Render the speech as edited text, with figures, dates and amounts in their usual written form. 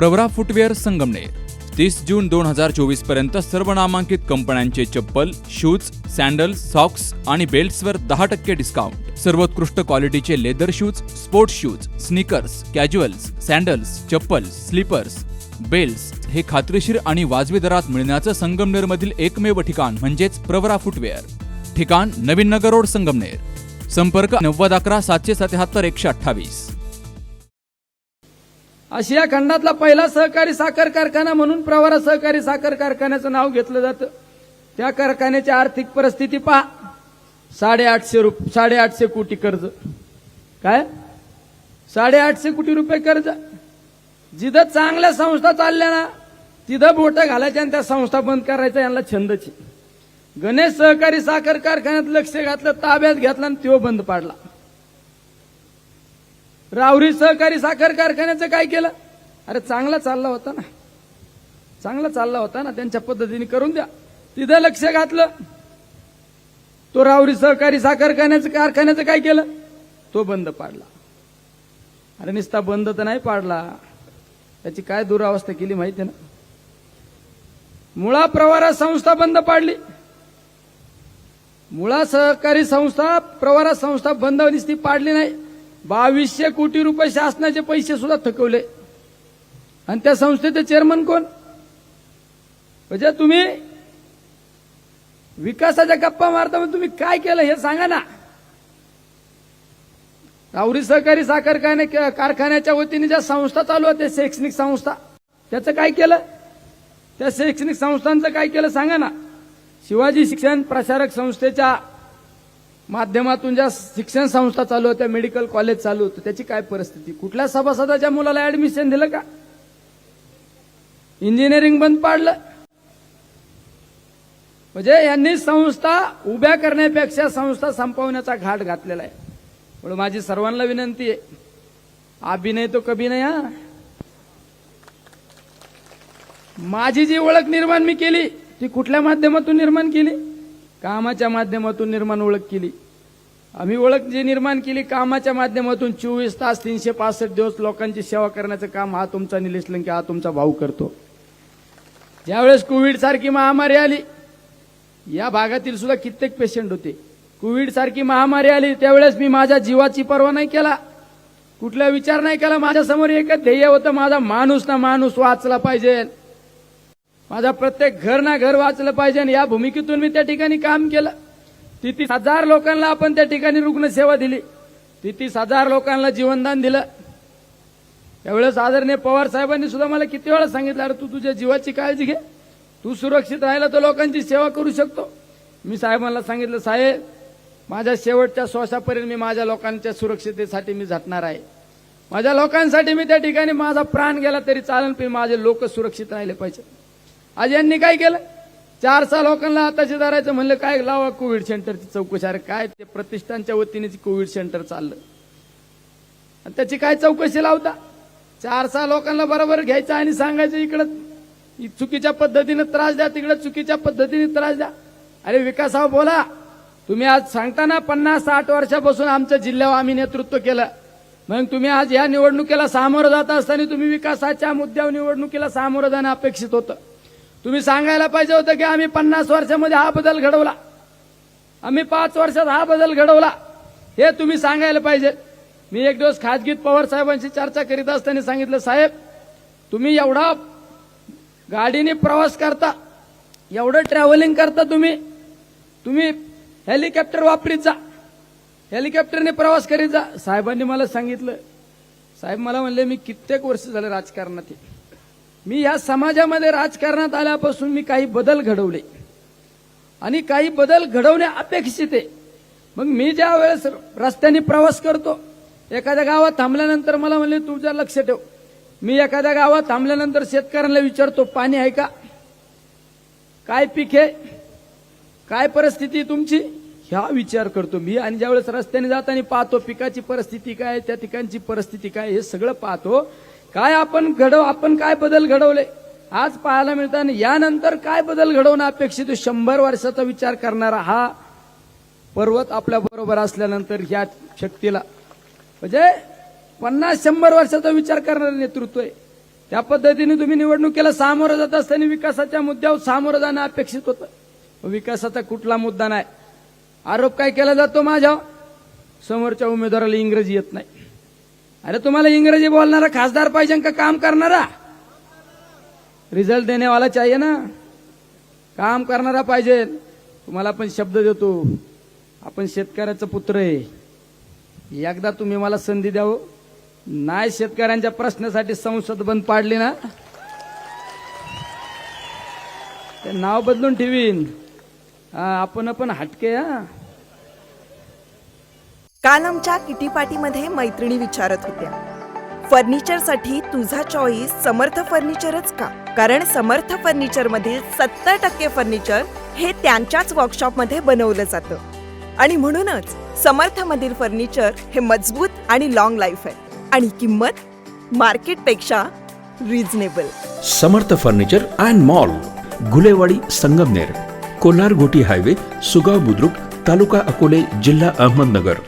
Pravara footwear Sangamner 30 जून 2024 पर्यंत सर्व नामांकित कंपन्यांचे चप्पल, शूज, सॅन्डल्स, सॉक्स आणि बेल्ट्सवर 10% डिस्काउंट. सर्वोत्कृष्ट क्वालिटीचे leather shoes, sports shoes, sneakers, casuals, sandals, चप्पल, स्लीपर्स, बेल्ट्स हे खात्रीशीर आणि वाजवी दरात मिळण्याचं संगमनेरमधील एकमेव ठिकाण म्हणजेच प्रवरा फुटवेअर. ठिकाण नवीन नगर रोड संगमनेर. संपर्क 9011 777 128. आशिया खंडातला पहिला सहकारी साखर कारखाना म्हणून प्रवरा सहकारी साखर कारखान्याचं नाव घेतलं जातं. त्या कारखान्याची आर्थिक परिस्थिती पहा. 850 कोटी कर्ज. काय 850 कोटी रुपये कर्ज. जिथं चांगल्या संस्था चालल्या ना तिथं बोटं घालायच्या आणि त्या संस्था बंद करायचा यांना छंदची. गणेश सहकारी साखर कारखान्यात लक्ष घातलं, ताब्यात घेतला आणि तो बंद पाडला. रावरी सहकारी साखर कारखान्याचं काय केलं? अरे चांगला चालला होता ना, त्यांच्या पद्धतीने करून द्या. तिथं लक्ष घातलं, तो रावरी सहकारी साखर कारखान्याचं काय केलं? तो बंद पाडला. अरे नुसता बंद तर नाही पाडला, त्याची काय दुरावस्था केली माहिती ना. मुळा प्रवरा संस्था बंद पाडली. मुळा सहकारी संस्था प्रवरा संस्था बंद नुसती पाडली नाही, 2200 कोटी रुपये शासनाचे पैसे सुद्धा थकवले. आणि त्या संस्थेचे चेअरमन कोण? म्हणजे तुम्ही विकासाच्या गप्पा मारता, मग तुम्ही काय केलं हे सांगा ना. रावरी सहकारी साखर कारखान्याच्या वतीने ज्या संस्था चालू होत्या, शैक्षणिक संस्था, त्याचं काय केलं? त्या शैक्षणिक संस्थांचं काय केलं सांगा ना. शिवाजी शिक्षण प्रसारक संस्थेच्या माध्यमातून ज्या शिक्षण संस्था चालू होत्या, मेडिकल कॉलेज चालू होतं, त्याची काय परिस्थिती? कुठल्या सभासदाच्या मुलाला ऍडमिशन दिलं का? इंजिनिअरिंग बंद पाडलं. म्हणजे यांनी संस्था उभ्या करण्यापेक्षा संस्था संपवण्याचा घाट घातलेला आहे. म्हणून माझी सर्वांना विनंती आहे, अभिनय तो कभी नाही. हा, माझी जी ओळख निर्माण मी केली ती कुठल्या माध्यमातून निर्माण केली? कामाच्या माध्यमातून निर्माण ओळख केली. आम्ही ओळख जी निर्माण केली कामाच्या माध्यमातून, 24 तास 365 दिवस लोकांची सेवा करण्याचं काम हा तुमचा निलेश लंके, हा तुमचा भाऊ करतो. ज्यावेळेस कोविड सारखी महामारी आली, या भागातील सुद्धा कित्येक पेशंट होते. कोविड सारखी महामारी आली त्यावेळेस मी माझ्या जीवाची पर्वा नाही केला, कुठला विचार नाही केला. माझ्या समोर एकच ध्येय होतं, माझा माणूस ना माणूस वाचला पाहिजे, माझा प्रत्येक घर ना घर वाचलं पाहिजे. या भूमिकेतून मी त्या ठिकाणी काम केलं. 30,000 लोकांना आपण त्या ठिकाणी रुग्णसेवा दिली, 30,000 लोकांना जीवनदान दिलं. त्यावेळेस आदरणीय पवार साहेबांनी सुद्धा मला किती वेळा सांगितलं, अरे तू तुझ्या जीवाची काळजी घे, तू सुरक्षित राहिला तर लोकांची सेवा करू शकतो. मी साहेबांना सांगितलं, साहेब माझ्या शेवटच्या श्वासापर्यंत मी माझ्या लोकांच्या सुरक्षिततेसाठी मी झटणार आहे. माझ्या लोकांसाठी मी त्या ठिकाणी माझा प्राण गेला तरी चालेल, पण माझे लोक सुरक्षित राहिले पाहिजे. आज यांनी काय केलं? 400 लोकांना आताशी धरायचं म्हणलं, काय लावा कोविड सेंटरची चौकशी. अरे काय ते प्रतिष्ठानच्या वतीने कोविड सेंटर चाललं आणि त्याची काय चौकशी लावता? 400 लोकांना बरोबर घ्यायचं आणि सांगायचं इकडं चुकीच्या पद्धतीने त्रास द्या, तिकडे चुकीच्या पद्धतीने त्रास द्या. अरे विकासावर बोला. तुम्ही आज सांगताना 50-60 वर्षापासून आमच्या जिल्ह्यावर आम्ही नेतृत्व केलं, मग तुम्ही आज या निवडणुकीला सामोरं जात असताना तुम्ही विकासाच्या मुद्द्यावर निवडणुकीला सामोरं जाणं अपेक्षित होतं. तुम्ही सांगायला पाहिजे होतं की आम्ही 50 वर्षामध्ये हा बदल घडवला, आम्ही 5 वर्षात हा बदल घडवला, हे तुम्ही सांगायला पाहिजे. मी एक दिवस खाजगीत पवार साहेबांशी चर्चा करीत असताना सांगितलं, साहेब तुम्ही एवढा गाडीने प्रवास करता, एवढं ट्रॅव्हलिंग करता, तुम्ही हेलिकॉप्टर वापरीत जा, हेलिकॉप्टरने प्रवास करीत जा. साहेबांनी मला सांगितलं, साहेब मला म्हणले मी कित्येक वर्ष झाले राजकारणात आहे, मी या समाजामध्ये राजकारणात आल्यापासून मी काही बदल घडवले आणि काही बदल घडवणे अपेक्षित आहे. मग मी ज्या वेळेस रस्त्याने प्रवास करतो, एखाद्या गावात थांबल्यानंतर मला म्हणले तुझं लक्ष ठेव, मी एखाद्या गावात थांबल्यानंतर शेतकऱ्यांना विचारतो पाणी आहे का, काय पीक आहे, काय परिस्थिती तुमची, ह्या विचार करतो मी. आणि ज्यावेळेस रस्त्याने जाताना पाहतो पिकाची परिस्थिती काय, त्या ठिकाणची परिस्थिती काय, हे सगळं पाहतो. काय आपण काय बदल घडवले आज पाहायला मिळतात. यानंतर काय बदल घडवणं अपेक्षित, 100 वर्षाचा विचार करणारा हा पर्वत आपल्या बरोबर असल्यानंतर ह्या शक्तीला म्हणजे 50-100 वर्षाचा विचार करणारं नेतृत्व आहे. त्या पद्धतीने तुम्ही निवडणुकीला सामोरं जात असताना विकासाच्या मुद्द्यावर सामोरं जाणं अपेक्षित होतं. विकासाचा कुठला मुद्दा नाही. आरोप काय केला जातो माझ्या समोरच्या उमेदवाराला इंग्रजी येत नाही. अरे तुम्हाला इंग्रजी बोलणारा खासदार पाहिजे का काम करणारा? रिझल्ट देनेवाला चाहिए ना, काम करणारा पाहिजे. तुम्हाला पण शब्द देतो, आपण शेतकऱ्याचं पुत्र आहे. एकदा तुम्ही मला संधी द्यावं. नाही शेतकऱ्यांच्या प्रश्नासाठी संसद बंद पाडली ना, ते नाव बदलून ठेवीन. आपण हटके. काल आमच्या किटी पार्टीमध्ये मैत्रिणी विचारत होत्या, फर्निचरसाठी तुझा चॉईस समर्थ फर्निचरच का? कारण समर्थ फर्निचर मधील 70% फर्निचर हे त्यांच्याच वर्कशॉपमध्ये बनवलं जातं आणि म्हणूनच समर्थ मधील फर्निचर हे मजबूत आणि लॉंग लाईफ आहे आणि किंमत मार्केटपेक्षा reasonable. Samarth furniture and mall, Gulewadi, Sangamner, Kolar Ghoti highway, Sugaon Budruk, तालुका अकोले, जिल्हा अहमदनगर.